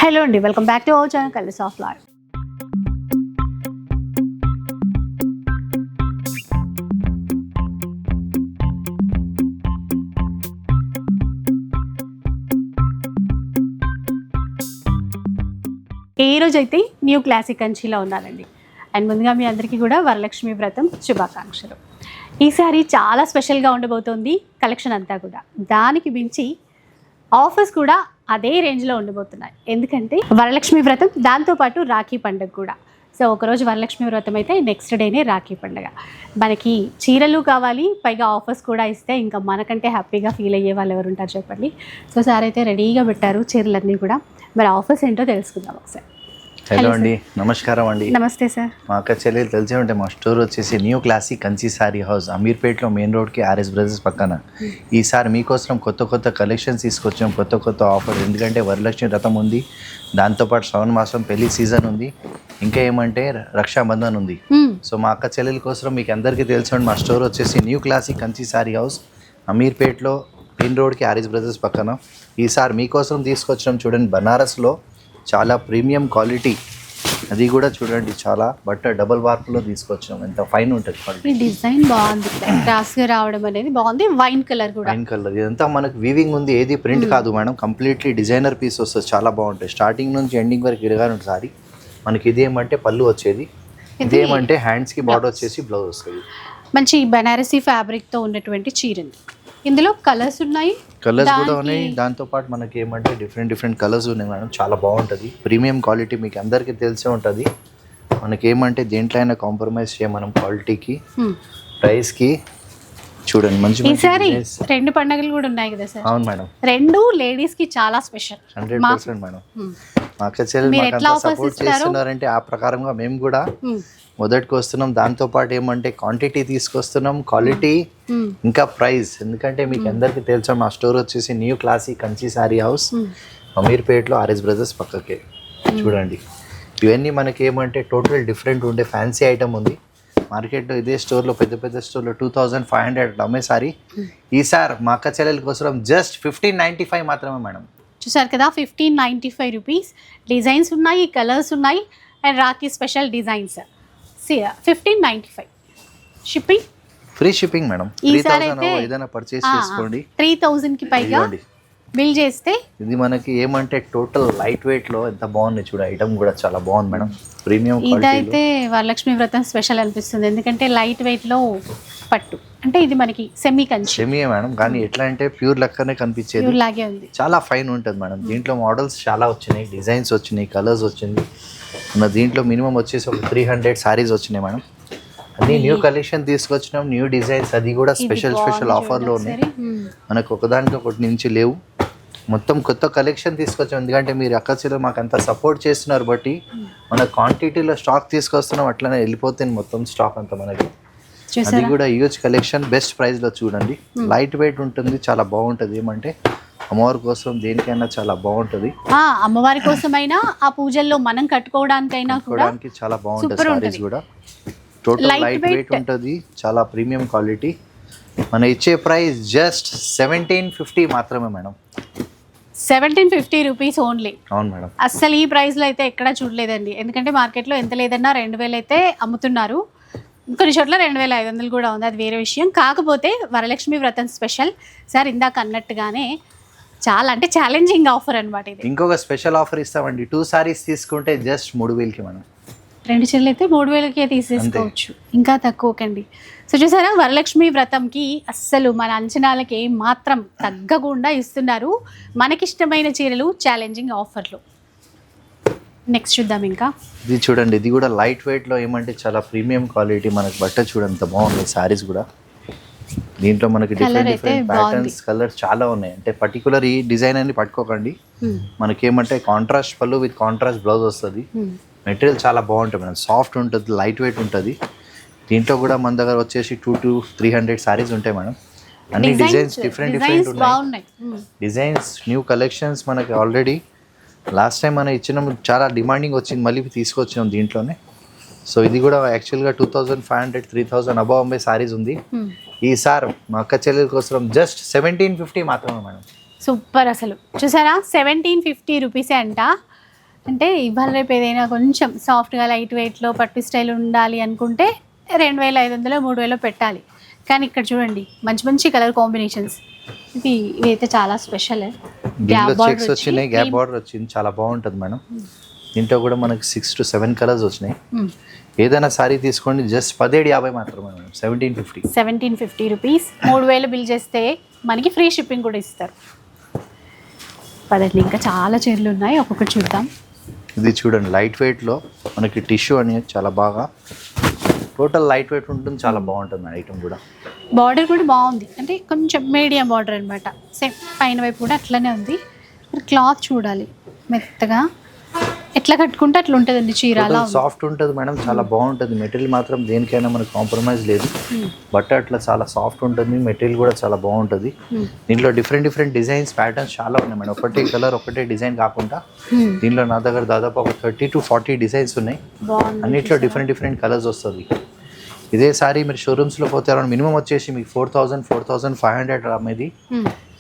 Hello అండి, welcome back to our channel colours of life. ఈ రోజు అయితే న్యూ క్లాసిక్ కంచిలో ఉన్నానండి. అండ్ ముందుగా మీ అందరికీ కూడా వరలక్ష్మి వ్రతం శుభాకాంక్షలు. ఈసారి చాలా స్పెషల్గా ఉండబోతోంది కలెక్షన్ అంతా కూడా. దానికి మించి ఆఫర్స్ కూడా అదే రేంజ్లో ఉండబోతున్నాయి. ఎందుకంటే వరలక్ష్మి వ్రతం, దాంతోపాటు రాఖీ పండుగ కూడా. సో ఒకరోజు వరలక్ష్మి వ్రతం అయితే నెక్స్ట్ డేనే రాఖీ పండుగ. మనకి చీరలు కావాలి, పైగా ఆఫర్స్ కూడా ఇస్తే ఇంకా మనకంటే హ్యాపీగా ఫీల్ అయ్యే వాళ్ళు ఎవరు ఉంటారు చెప్పండి. సో సార్ అయితే రెడీగా పెట్టారు చీరలన్నీ కూడా. మరి ఆఫర్స్ ఏంటో తెలుసుకుందాం ఒకసారి. హలో అండి, నమస్కారం అండి. నమస్తే సార్. మా అక్క చెల్లెలు తెలిసే ఉంటే మా స్టోర్ వచ్చేసి new classic Kanchi sari house, అమీర్పేట్లో మెయిన్ రోడ్కి ఆర్ఎస్ బ్రదర్స్ పక్కన. ఈసారి మీకోసం కొత్త కలెక్షన్స్ తీసుకొచ్చాం, కొత్త ఆఫర్. ఎందుకంటే వరలక్ష్మి వ్రతం ఉంది, దాంతోపాటు శ్రావణ మాసం పెళ్లి సీజన్ ఉంది, ఇంకా ఏమంటే రక్షాబంధన్ ఉంది. సో మా అక్క చెల్లెల కోసం మీకు అందరికీ తెలిసి మా స్టోర్ వచ్చేసి new classic Kanchi sari house, అమీర్పేట్లో మెయిన్ రోడ్కి ఆర్ఎస్ బ్రదర్స్ పక్కన. ఈసారి మీకోసం తీసుకొచ్చాం చూడండి, బనారస్లో చాలా ప్రీమియం క్వాలిటీ, అది కూడా చూడండి చాలా బట్ట డబల్ వార్పులో తీసుకొచ్చాం. ఎంత ఫైన్ ఉంటుంది క్వాలిటీ. డిజైన్ బాగుంది, క్రాస్గా రావడం అనేది బాగుంది. వైన్ కలర్ కూడా, వైన్ కలర్ ఇదంతా మనకు వీవింగ్ ఉంది, ఏది ప్రింట్ కాదు మేడం. కంప్లీట్లీ డిజైనర్ పీస్ వస్తుంది, చాలా బాగుంటాయి. స్టార్టింగ్ నుంచి ఎండింగ్ వరకు ఇరగానే ఉంటుంది సారీ. మనకి ఇదేమంటే పళ్ళు వచ్చేది, ఇదేమంటే హ్యాండ్స్కి బార్డర్ వచ్చేసి బ్లౌజ్ వస్తుంది. మంచి బనారసీ ఫ్యాబ్రిక్తో ఉన్నటువంటి చీరలు. ఇందులో కలర్స్ ఉన్నాయి, కలర్స్ కూడా ఉన్నాయి. దాంతోపాటు మనకి ఏమంటే డిఫరెంట్ కలర్స్ ఉన్నాయి మేడం. చాలా బాగుంటుంది, ప్రీమియం క్వాలిటీ, మీకు అందరికీ తెలిసే ఉంటుంది. మనకి ఏమంటే దేంట్లో అయినా కాంప్రమైజ్ చేయం మనం క్వాలిటీకి, ప్రైస్కి. చూడండి మంచి ఈసారి రెండు పండుగలు కూడా ఉన్నాయి కదా సార్? అవును మేడం, రెండు లేడీస్కి చాలా స్పెషల్. 100% మేడం. మా అక్క చెల్లెలు మాకు అంతా సపోర్ట్ చేస్తున్నారంటే ఆ ప్రకారంగా మేము కూడా మొదటికి వస్తున్నాం. దాంతోపాటు ఏమంటే క్వాంటిటీ తీసుకొస్తున్నాం, క్వాలిటీ ఇంకా ప్రైస్. ఎందుకంటే మీకు అందరికీ తెలుసా మా స్టోర్ వచ్చేసి new classic Kanchi sari house, అమీర్పేట్లో ఆర్ఎస్ బ్రదర్స్ పక్కకే. చూడండి ఇవన్నీ మనకి ఏమంటే టోటల్ డిఫరెంట్ ఉండే ఫ్యాన్సీ ఐటమ్ ఉంది మార్కెట్లో. ఇదే స్టోర్లో పెద్ద స్టోర్లో 2500 అమ్మే సారీ ఈసారి మా అక్క చెల్లెల కోసం జస్ట్ 1595 మాత్రమే మేడం. చూసారు కదా, 1595 రూపీస్. డిజైన్స్ ఉన్నాయి, కలర్స్ ఉన్నాయి, and Rakhi special designs. 1595 shipping, free shipping madam. 3000 ఏదైనా పర్చేస్ చేసుకోండి, 3000కి పైగా బిల్ చేస్తే. ఇది మనకి ఏమంటే టోటల్ లైట్ వెయిట్ లో ఎంత బాగుంది చూడ, ఐటమ్ కూడా చాలా బాగుంది మేడం, ప్రీమియం. ఇదైతే వరలక్ష్మి వ్రతం స్పెషల్ అనిపిస్తుంది, ఎందుకంటే లైట్ వెయిట్ లో పట్టు. అంటే ఇది మనకి సెమీ మేడం, కానీ ఎట్లా అంటే ప్యూర్ లెక్కనే కనిపించేది, లాగే ఉంది. చాలా ఫైన్ ఉంటుంది మేడం. దీంట్లో మోడల్స్ చాలా వచ్చినాయి, డిజైన్స్ వచ్చినాయి, కలర్స్ వచ్చింది. మన దీంట్లో మినిమం వచ్చేసి ఒక 300 సారీస్ వచ్చినాయి మేడం. అన్ని న్యూ కలెక్షన్ తీసుకొచ్చినాం, న్యూ డిజైన్స్, అది కూడా స్పెషల్ ఆఫర్లో ఉన్నాయి. మనకు ఒకదానికి ఒకటి నుంచి లేవు, మొత్తం కొత్త కలెక్షన్ తీసుకొచ్చాం. ఎందుకంటే మీరు అక్క చెల్లెలు మాకు అంత సపోర్ట్ చేస్తున్నారు బట్టి మన క్వాంటిటీలో స్టాక్ తీసుకొస్తున్నాం, అట్లనే వెళ్ళిపోతుంది మొత్తం స్టాక్ అంతా మనకి. అది కూడా హ్యూజ్ కలెక్షన్, బెస్ట్ ప్రైస్లో చూడండి. లైట్ వెయిట్ ఉంటుంది, చాలా బాగుంటుంది. ఏమంటే అమ్మవారి కోసం దేనికైనా చాలా బాగుంటుంది. అమ్మవారి కోసమైనా, ఆ పూజల్లో మనం కట్టుకోవడానికైనా కూడా చాలా బాగుంటుంది. సారీస్ కూడా టోటల్ లైట్ వెయిట్ ఉంటుంది, చాలా ప్రీమియం క్వాలిటీ. మన ఇచ్చే ప్రైస్ జస్ట్ 1750 మాత్రమే మేడం. 1750 rupees only. అవును మేడం, అస్సలు ఈ ప్రైస్లో అయితే ఎక్కడా చూడలేదండి. ఎందుకంటే మార్కెట్లో ఎంత లేదన్నా 2000 అయితే అమ్ముతున్నారు, కొన్ని చోట్ల 2500 కూడా ఉంది, అది వేరే విషయం. కాకపోతే వరలక్ష్మి వ్రతం స్పెషల్ సార్ ఇందాక అన్నట్టుగానే చాలా అంటే ఛాలెంజింగ్ ఆఫర్ అనమాట ఇది. ఇంకొక స్పెషల్ ఆఫర్ ఇస్తామండి, 2 సారీస్ తీసుకుంటే జస్ట్ 3000కి మనం. 2 చీరలు అయితే 3000కే తీసేసుకోవచ్చు, ఇంకా తక్కువకండి. సో చూసారా, వరలక్ష్మి వ్రతంకి అస్సలు మన అంచనాలకి మాత్రం తగ్గకుండా ఇస్తున్నారు మనకిష్టమైన చీరలు, ఛాలెంజింగ్ ఆఫర్లు. నెక్స్ట్ చూద్దాం. ఇంకా ఇది చూడండి, ఇది కూడా లైట్ వెయిట్లో ఏమంటే చాలా ప్రీమియం క్వాలిటీ. మనకి బట్ట చూడండి ఎంత బాగుంది, సారీస్ కూడా. దీంట్లో మనకి డిఫరెంట్ ప్యాటర్న్స్, కలర్స్ చాలా ఉన్నాయి. అంటే పర్టికులర్ ఈ డిజైన్ అని పట్టుకోకండి, మనకి ఏమంటే కాంట్రాస్ట్ పళ్ళు విత్ కాంట్రాస్ట్ బ్లౌజ్ వస్తుంది. మెటీరియల్ చాలా బాగుంటుంది మేడం, సాఫ్ట్ ఉంటుంది, లైట్ వెయిట్ ఉంటుంది. దీంట్లో కూడా మన దగ్గర వచ్చేసి 200 to 300 సారీస్ ఉంటాయి మేడం. అన్ని డిజైన్స్ డిఫరెంట్ ఉన్నాయి. డిజైన్స్ న్యూ కలెక్షన్స్ మనకి ఆల్రెడీ లాస్ట్ టైం మనం ఇచ్చిన చాలా డిమాండింగ్ వచ్చింది, మళ్ళీ తీసుకొచ్చినాం దీంట్లోనే. సో ఇది కూడా యాక్చువల్గా 2500 3000 అబవ్ అమ్మే సారీస్ ఉంది. ఈసారి మా అక్క చెల్లెల కోసం జస్ట్ 1750 మాత్రమే మేడం. సూపర్, అసలు చూసారా 1750 రూపీసే అంట. అంటే ఇవాళ రేపు ఏదైనా కొంచెం సాఫ్ట్గా లైట్ వెయిట్లో పట్టు స్టైల్ ఉండాలి అనుకుంటే 2500 3000 పెట్టాలి. కానీ ఇక్కడ చూడండి మంచి మంచి కలర్ కాంబినేషన్స్. ఇదైతే చాలా స్పెషల్. దీంట్లో చెక్స్ వచ్చినాయి, గ్యాప్ బార్డర్ వచ్చింది, చాలా బాగుంటుంది మేడం. దీంట్లో కూడా మనకి 6 to 7 కలర్స్ వచ్చినాయి. ఏదైనా సారీ తీసుకోండి, జస్ట్ 1750 మాత్రమే మేడం. 1750 రూపీస్. 3000 బిల్ చేస్తే మనకి ఫ్రీ షిప్పింగ్ కూడా ఇస్తారు. పదండి, ఇంకా చాలా చీరలు ఉన్నాయి, ఒక్కొక్కటి చూద్దాం. ఇది చూడండి, లైట్ వెయిట్లో మనకి టిష్యూ అనేది చాలా బాగా టోటల్ లైట్ వెయిట్ ఉంటుంది, చాలా బాగుంటుంది ఐటమ్ కూడా. బార్డర్ కూడా బాగుంది, అంటే కొంచెం మీడియం బార్డర్ అనమాట. సేమ్ పైన వైపు కూడా అట్లనే ఉంది. క్లాత్ చూడాలి, మెత్తగా ఎట్లా కట్టుకుంటే అట్లా ఉంటుందండి చీర. అలా సాఫ్ట్ ఉంటుంది మేడం, చాలా బాగుంటుంది. మెటీరియల్ మాత్రం దేనికైనా మనకు కాంప్రమైజ్ లేదు. బట్ట అట్లా చాలా సాఫ్ట్ ఉంటుంది, మెటీరియల్ కూడా చాలా బాగుంటుంది. దీంట్లో డిఫరెంట్ డిఫరెంట్ డిజైన్స్, ప్యాటర్న్స్ చాలా ఉన్నాయి మేడం. ఒకటే కలర్ ఒకటే డిజైన్ కాకుండా దీంట్లో నా దగ్గర దాదాపు ఒక 30 to 40 డిజైన్స్ ఉన్నాయి. అన్నిట్లో డిఫరెంట్ డిఫరెంట్ కలర్స్ వస్తుంది. ఇదే సారీ మీరు షోరూమ్స్లో పోతే మినిమం వచ్చేసి మీకు 4500 అమ్మేది.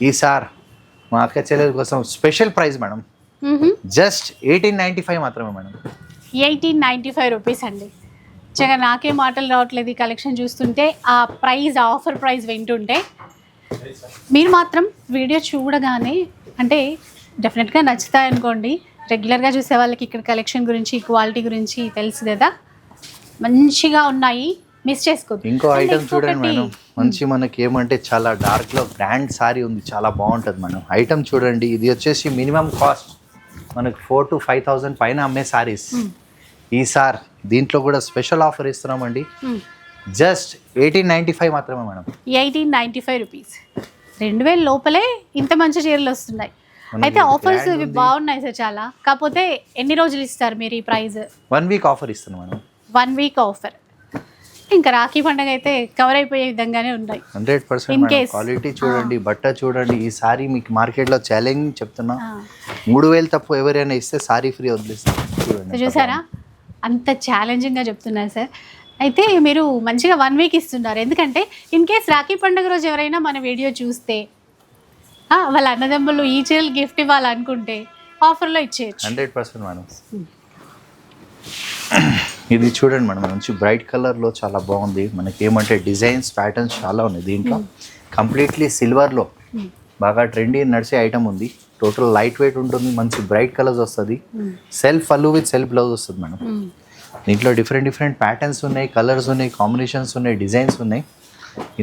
ఈసారి మా అక్క చెల్లెల కోసం స్పెషల్ ప్రైస్ మేడం, జస్ట్ 1895 మాత్రమే మేడం. 1895 రూపీస్ అండి. చక్కగా నాకే మాటలు రావట్లేదు ఈ కలెక్షన్ చూస్తుంటే, ఆ ప్రైస్, ఆఫర్ ప్రైస్ వింటుంటే. మీరు మాత్రం వీడియో చూడగానే అంటే డెఫినెట్గా నచ్చుతాయి అనుకోండి. రెగ్యులర్గా చూసే వాళ్ళకి ఇక్కడ కలెక్షన్ గురించి, క్వాలిటీ గురించి తెలుసు కదా. మంచిగా ఉన్నాయి, మిస్ చేసుకోవద్దు. ఇంకో ఐటమ్ చూడండి మేడం, మంచి మనకి ఏమంటే చాలా డార్క్లో గ్రాండ్ సారీ ఉంది, చాలా బాగుంటుంది మేడం. ఐటమ్ చూడండి, ఇది వచ్చేసి మినిమం కాస్ట్ మనకు 4,000 to 5,000 పైన అమ్మే సారీస్. ఈసారి దీంట్లో కూడా స్పెషల్ ఆఫర్ ఇస్తున్నామండి, జస్ట్ 1895 మాత్రమే మేడం. 1895 రూపీస్. 2000 లోపలే ఇంత మంచి చీరలు వస్తున్నాయి. అయితే ఆఫర్స్ ఇవి బాగున్నాయి సార్ చాలా. కాకపోతే ఎన్ని రోజులు ఇస్తారు మీరు ఈ ప్రైస్? 1 వీక్ ఆఫర్ ఇస్తున్నాం మేడం. 1 week offer. ఇంకా రాఖీ పండుగ అయితే కవర్ అయిపోయే విధంగానే ఉన్నాయి. 100% క్వాలిటీ చూడండి, బట్ట చూడండి. ఈ సారీ మీకు మార్కెట్లో ఛాలెంజ్ చెప్తున్నా, 3000 తప్పు ఎవరైనా ఇస్తే సారీ ఫ్రీ వదిలేస్తాం. చూడండి, చూసారా అంత ఛాలెంజింగ్గా చెప్తున్నారు సార్. అయితే మీరు మంచిగా 1 వీక్ ఇస్తున్నారు. ఎందుకంటే ఇన్ కేస్ రాఖీ పండుగ రోజు ఎవరైనా మన వీడియో చూస్తే వాళ్ళ అన్నదమ్ములు ఈ చీరలు గిఫ్ట్ ఇవ్వాలనుకుంటే ఆఫర్లో ఇచ్చేయచ్చు. 100% మేడం. ఇది చూడండి మేడం, మంచి బ్రైట్ కలర్లో చాలా బాగుంది. మనకి ఏమంటే డిజైన్స్, ప్యాటర్న్స్ చాలా ఉన్నాయి. దీంట్లో కంప్లీట్లీ సిల్వర్లో బాగా ట్రెండీ నడిచే ఐటమ్ ఉంది. టోటల్ లైట్ వెయిట్ ఉంటుంది, మంచి బ్రైట్ కలర్స్ వస్తుంది. సెల్ఫ్ పళ్ళు విత్ సెల్ఫ్ బ్లౌజ్ వస్తుంది మేడం. దీంట్లో డిఫరెంట్ డిఫరెంట్ ప్యాటర్న్స్ ఉన్నాయి, కలర్స్ ఉన్నాయి, కాంబినేషన్స్ ఉన్నాయి, డిజైన్స్ ఉన్నాయి.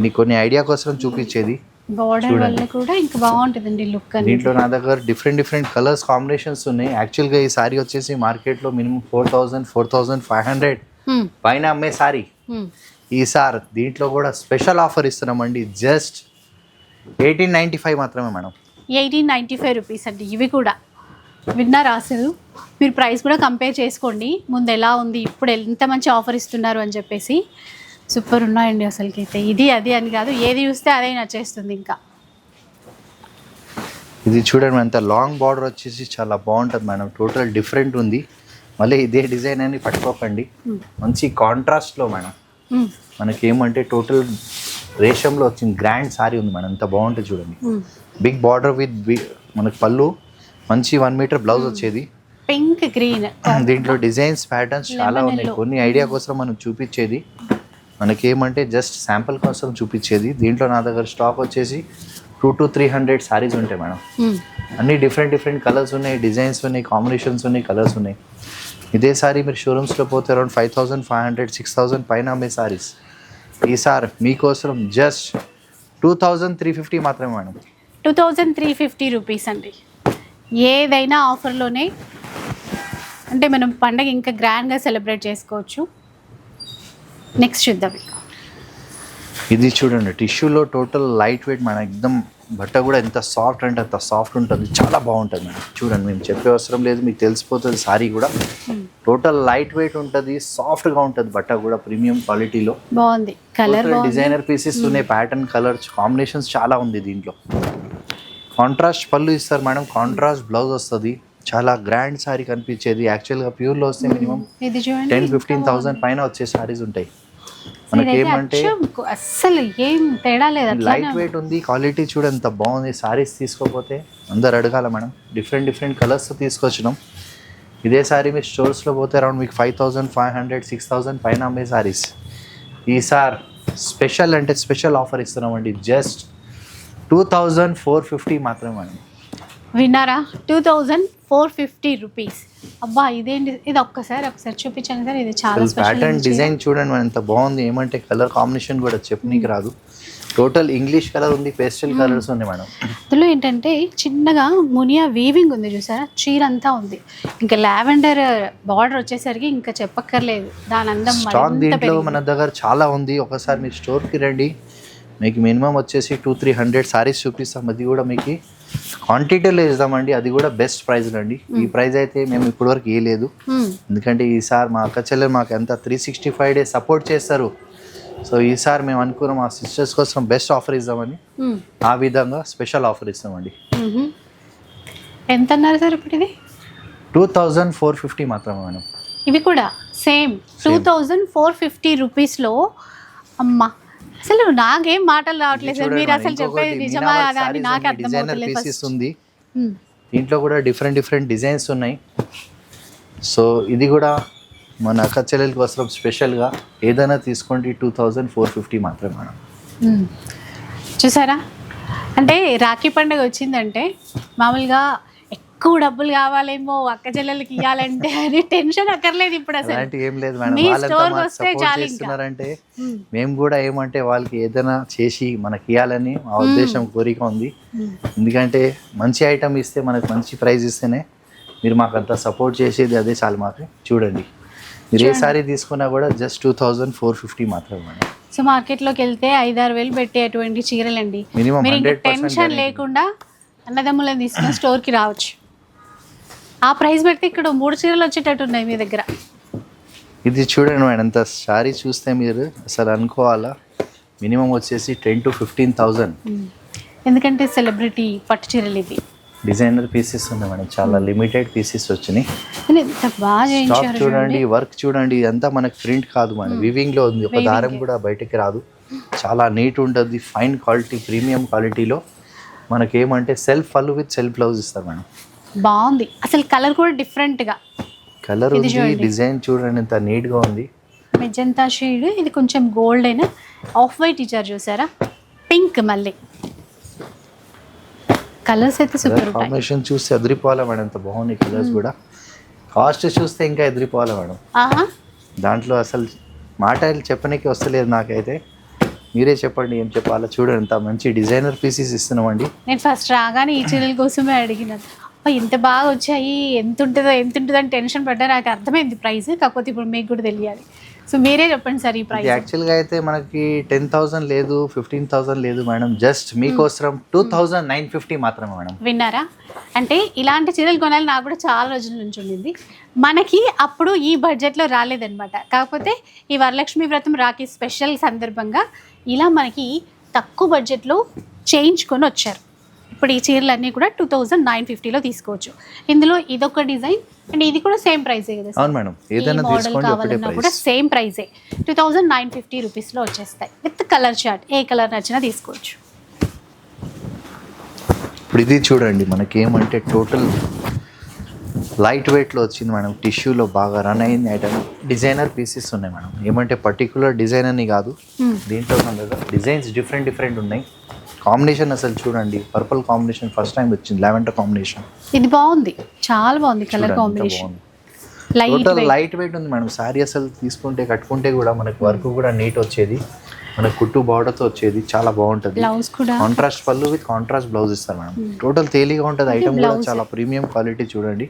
ఇది కొన్ని ఐడియా కోసం చూపించేది. బార్డర్ వల్ల కూడా ఇంకా బాగుంటుందండి లుక్. దీంట్లో నా దగ్గర డిఫరెంట్ డిఫరెంట్ కలర్స్, కాంబినేషన్స్ ఉన్నాయి. యాక్చువల్గా ఈ సారీ వచ్చేసి మార్కెట్లో మినిమం 4,000 4,500 పైన అమ్మే సారీ. ఈసారి దీంట్లో కూడా స్పెషల్ ఆఫర్ ఇస్తున్నామండి, జస్ట్ 1895 మాత్రమే మేడం. 1895 రూపీస్ అండి. ఇవి కూడా విన్నారా అసలు? మీరు ప్రైస్ కూడా కంపేర్ చేసుకోండి, ముందు ఎలా ఉంది, ఇప్పుడు ఎంత మంచి ఆఫర్ ఇస్తున్నారు అని చెప్పేసి. సూపర్ ఉన్నాయండి అసలుకి. అయితే ఇది అది అని కాదు, ఏది చూస్తే అదే నచ్చేస్తుంది. ఇంకా ఇది చూడండి, అంత లాంగ్ బార్డర్ వచ్చేసి చాలా బాగుంటుంది మేడం. టోటల్ డిఫరెంట్ ఉంది. మళ్ళీ ఇదే డిజైన్ అని పట్టుకోకండి, మంచి కాంట్రాస్ట్లో మేడం. మనకి ఏమంటే టోటల్ రేషంలో వచ్చింది గ్రాండ్ సారీ ఉంది మేడం, ఎంత బాగుంటుంది చూడండి. బిగ్ బార్డర్ విత్ మనకి పళ్ళు, మంచి 1 మీటర్ బ్లౌజ్ వచ్చేది. Pink green. దీంట్లో డిజైన్స్, ప్యాటర్న్స్ చాలా ఉన్నాయి. కొన్ని ఐడియా కోసం మనం చూపించేది, మనకి ఏమంటే జస్ట్ శాంపుల్ కోసం చూపించేది. దీంట్లో నా దగ్గర స్టాక్ వచ్చేసి 200 to 300 సారీస్ ఉంటాయి మేడం. అన్ని డిఫరెంట్ డిఫరెంట్ కలర్స్ ఉన్నాయి, డిజైన్స్ ఉన్నాయి, కాంబినేషన్స్ ఉన్నాయి, కలర్స్ ఉన్నాయి. ఇదే సారీ మీరు షోరూమ్స్లో పోతే అరౌండ్ 5,500 6,000 పైన అమ్మే సారీస్. ఈసారి మీకోసం జస్ట్ 2,350 మాత్రమే మేడం. 2,350 రూపీస్ అండి. ఏదైనా ఆఫర్లోనే, అంటే మనం పండగ ఇంకా గ్రాండ్గా సెలబ్రేట్ చేసుకోవచ్చు. నెక్స్ట్ చూద్దాం. ఇది చూడండి, టిష్యూలో టోటల్ లైట్ వెయిట్ మేడం. ఎక్దమ్ బట్ట కూడా ఎంత సాఫ్ట్ అంటే అంత సాఫ్ట్ ఉంటుంది, చాలా బాగుంటుంది మేడం. చూడండి, మేము చెప్పే అవసరం లేదు, మీకు తెలిసిపోతుంది. సారీ కూడా టోటల్ లైట్ వెయిట్ ఉంటుంది, సాఫ్ట్గా ఉంటుంది. బట్ట కూడా ప్రీమియం క్వాలిటీలో బాగుంది. కలర్ డిజైనర్ పీసెస్ ఉన్నాయి, ప్యాటర్న్, కలర్స్, కాంబినేషన్స్ చాలా ఉంది. దీంట్లో కాంట్రాస్ట్ పళ్ళు ఇస్తారు మేడం, కాంట్రాస్ట్ బ్లౌజ్ వస్తుంది. చాలా గ్రాండ్ సారీ కనిపించేది. యాక్చువల్గా ప్యూర్లో వస్తే మినిమం 10,000-15,000 పైన వచ్చే సారీస్ ఉంటాయి. మనకి ఏమంటే అస్సలు ఏం తేడా లేదు, లైట్ వెయిట్ ఉంది. క్వాలిటీ చూడ ఎంత బాగుంది. సారీస్ తీసుకోకపోతే అందరు అడగాల మేడం. డిఫరెంట్ డిఫరెంట్ కలర్స్ తీసుకొచ్చినాం. ఇదే సారీ మీరు స్టోర్స్లో పోతే అరౌండ్ మీకు 5,500 6,000 పైన అమ్మే సారీస్. ఈసారి స్పెషల్ అంటే స్పెషల్ ఆఫర్ ఇస్తున్నామండి, జస్ట్ 2,450 మాత్రమే మేడం. విన్నారా, 2,450 రూపీస్. అబ్బా ఇదేంటి, ఇది ఒకసారి చూపించండి సార్. ఇది చాలా ప్యాటర్న్ డిజైన్ చూడండి మేడం ఎంత బాగుంది. ఏమంటే కలర్ కాంబినేషన్ కూడా చెప్పనీకి రాదు. టోటల్ ఇంగ్లీష్ కలర్ ఉంది, పేస్టల్ కలర్స్ ఉన్నాయి మేడం. అందులో ఏంటంటే చిన్నగా మునియా వీవింగ్ ఉంది చూసారా, చీర అంతా ఉంది. ఇంకా లావెండర్ బార్డర్ వచ్చేసరికి ఇంకా చెప్పక్కర్లేదు, దాని అందం స్టాక్ దీంట్లో మన దగ్గర చాలా ఉంది. ఒకసారి మీరు స్టోర్కి రండి, మీకు మినిమం వచ్చేసి 200-300 సారీస్ చూపిస్తాం. అది కూడా మీకు క్వాంటిటీలో ఇస్తామండి, అది కూడా బెస్ట్ ప్రైస్ అండి. ఈ ప్రైస్ అయితే మేము ఇప్పటివరకు ఇవ్వలేదు, ఎందుకంటే ఈసారి మా అక్క చెల్లెలు మాకు ఎంత 365 డేస్ సపోర్ట్ చేస్తారు. సో ఈసారి మేము అనుకున్నాం మా సిస్టర్స్ కోసం బెస్ట్ ఆఫర్ ఇద్దామని, ఆ విధంగా స్పెషల్ ఆఫర్ ఇస్తామండి. ఎంత అన్నారు సార్ ఇప్పుడు ఇది? 2,450 మాత్రమే మేడం. ఇవి కూడా సేమ్ 2,450 రూపీస్లో. అమ్మా అసలు నాకేం మాటలు రావట్లేదు సార్, మీరు అసలు చెప్పేది నిజమా అని నాకు అర్థం అవుతలేదు. దీంట్లో కూడా డిఫరెంట్ డిజైన్స్ ఉన్నాయి. సో ఇది కూడా మన అక్క చెల్లెల కోసం స్పెషల్గా ఏదైనా తీసుకోండి, 2,450 మాత్రమే మేడం. చూసారా, అంటే రాఖీ పండుగ వచ్చిందంటే మామూలుగా ఎక్కువ డబ్బులు కావాలేమో అక్క చెల్లెలకి ఇవ్వాలంటే అని టెన్షన్ అక్కర్లేదు ఇప్పుడు అసలు. అలాంటి ఏం లేదు మేడం, చేస్తున్నారంటే మేము కూడా ఏమంటే వాళ్ళకి ఏదైనా చేసి మనకి ఇవ్వాలని మా ఉద్దేశం, కోరిక ఉంది. ఎందుకంటే మంచి ఐటమ్ ఇస్తే మనకు మంచి ప్రైస్ ఇస్తేనే మీరు మాకు అంతా సపోర్ట్ చేసేది, అదే చాలు మాకు. చూడండి, మీరు ఏ సారీ తీసుకున్నా కూడా జస్ట్ 2,450 మాత్రమే మేడం. సో మార్కెట్లోకి వెళ్తే 5-6 వేలు పెట్టే అటువంటి చీరలండి. మినిమం మీరు ఇంకా టెన్షన్ లేకుండా అన్నదమ్ములను తీసుకుని స్టోర్కి రావచ్చు. ఆ ప్రైస్ పెడితే ఇక్కడ 3 చీరలు వచ్చేటట్టు ఉన్నాయి మీ దగ్గర. ఇది చూడండి మేడం, ఎంత సారీ చూస్తే మీరు అసలు అనుకోవాలా, మినిమం వచ్చేసి 10,000-15,000. ఎందుకంటే సెలబ్రిటీ పట్టు చీరలు ఇవి. డిజైనర్ పీసెస్ ఉన్నాయి మేడం, చాలా లిమిటెడ్ పీసెస్ వచ్చినాయి. బాగా చూడండి, వర్క్ చూడండి, ఇదంతా మనకి ప్రింట్ కాదు మేడం, వివింగ్ లో ఉంది. ఒక దారం కూడా బయటకి రాదు, చాలా నీట్ ఉంటుంది. ఫైన్ క్వాలిటీ, ప్రీమియం క్వాలిటీలో మనకి ఏమంటే సెల్ఫ్ పళ్ళు విత్ సెల్ఫ్ బ్లౌజ్ ఇస్తారు మేడం. బాగుంది, అసలు కలర్ కూడా డిఫరెంట్ గా కలర్ ఉంది. డిజైన్ చూడండి ఎంత నీట్ గా ఉంది. మెజంతా షేడ్, ఇది కొంచెం గోల్డ్ అయినా ఆఫ్ వైట్ ఇచ్చారు చూసారా, పింక్. మళ్ళీ కలర్స్ అయితే సూపర్. కాంబినేషన్ చూస్తే ఎదిరిపోవాలా మేడం, ఎంత బాగున్నాయి కలర్స్ కూడా. కాస్ట్ చూస్తే ఇంకా ఎదిరిపోవాలా మేడం. దాంట్లో అసలు మాటలు చెప్పనీకి వస్తలేదు నాకైతే, మీరే చెప్పండి ఏం చెప్పాలో. చూడండి ఎంత మంచి డిజైనర్ పీసెస్ ఇస్తున్నామండి. నేను ఫస్ట్ రాగానే ఈ చీరల కోసమే అడిగినాను, ఎంత బాగా వచ్చాయి, ఎంత ఉంటుందో అని టెన్షన్ పడ్డా. నాకు అర్థమైంది ప్రైస్, కాకపోతే ఇప్పుడు మీకు కూడా తెలియాలి. సో మీరే చెప్పండి సార్ ఈ ప్రైస్. యాక్చువల్గా అయితే మనకి 10,000 లేదు, 15,000 లేదు మేడం, జస్ట్ మీకోసం 2,950 మాత్రమే మేడం. విన్నారా, అంటే ఇలాంటి చీరలు కొనాలి నాకు కూడా చాలా రోజుల నుంచి ఉండింది. మనకి అప్పుడు ఈ బడ్జెట్లో రాలేదన్నమాట. కాకపోతే ఈ వరలక్ష్మి వ్రతం రాఖీ స్పెషల్ సందర్భంగా ఇలా మనకి తక్కువ బడ్జెట్లో చేయించుకొని వచ్చారు. ఇప్పుడు ఈ చీరలన్నీ కూడా 2,950లో తీసుకోవచ్చు. ఇందులో ఇదొక డిజైన్ అండ్ ఇది కూడా సేమ్ ప్రైసే కదా. అవును మేడం, ఏదైనా తీసుకోండి ఒకటే ప్రైస్, కూడా సేమ్ ప్రైసే 2,950 రూపీస్లో వచ్చేస్తాయి with colour chart. A colour నచ్చినా తీసుకోవచ్చు. ఇప్పుడు ఇది చూడండి, మనకి ఏమంటే టోటల్ లైట్ వెయిట్లో వచ్చింది మేడం, టిష్యూలో బాగా రన్ అయింది ఐటమ్. డిజైనర్ పీసెస్ ఉన్నాయి మేడం, ఏమంటే పర్టికులర్ డిజైన్ అని కాదు, దీంట్లో మన దగ్గర డిజైన్స్ డిఫరెంట్ ఉన్నాయి. కాంబినేషన్ అసలు చూడండి, పర్పుల్ కాంబినేషన్ ఫస్ట్ టైం వచ్చింది, లావెండర్ కాంబినేషన్. ఇది బాగుంది, చాలా బాగుంది colour combination. Total light weight ఉంది మేడం. సారీ అసలు తీసుకుంటే కట్టుకుంటే కూడా మనకి వర్క్ కూడా నీట్ వచ్చేది, మనకు కుట్టు బార్డర్తో వచ్చేది, చాలా బాగుంటుంది. కాంట్రాస్ట్ పళ్ళు విత్ కాంట్రాస్ట్ బ్లౌజ్ ఇస్తారు మేడం. టోటల్ తేలిగా ఉంటుంది, ఐటమ్ కూడా చాలా ప్రీమియం క్వాలిటీ. చూడండి,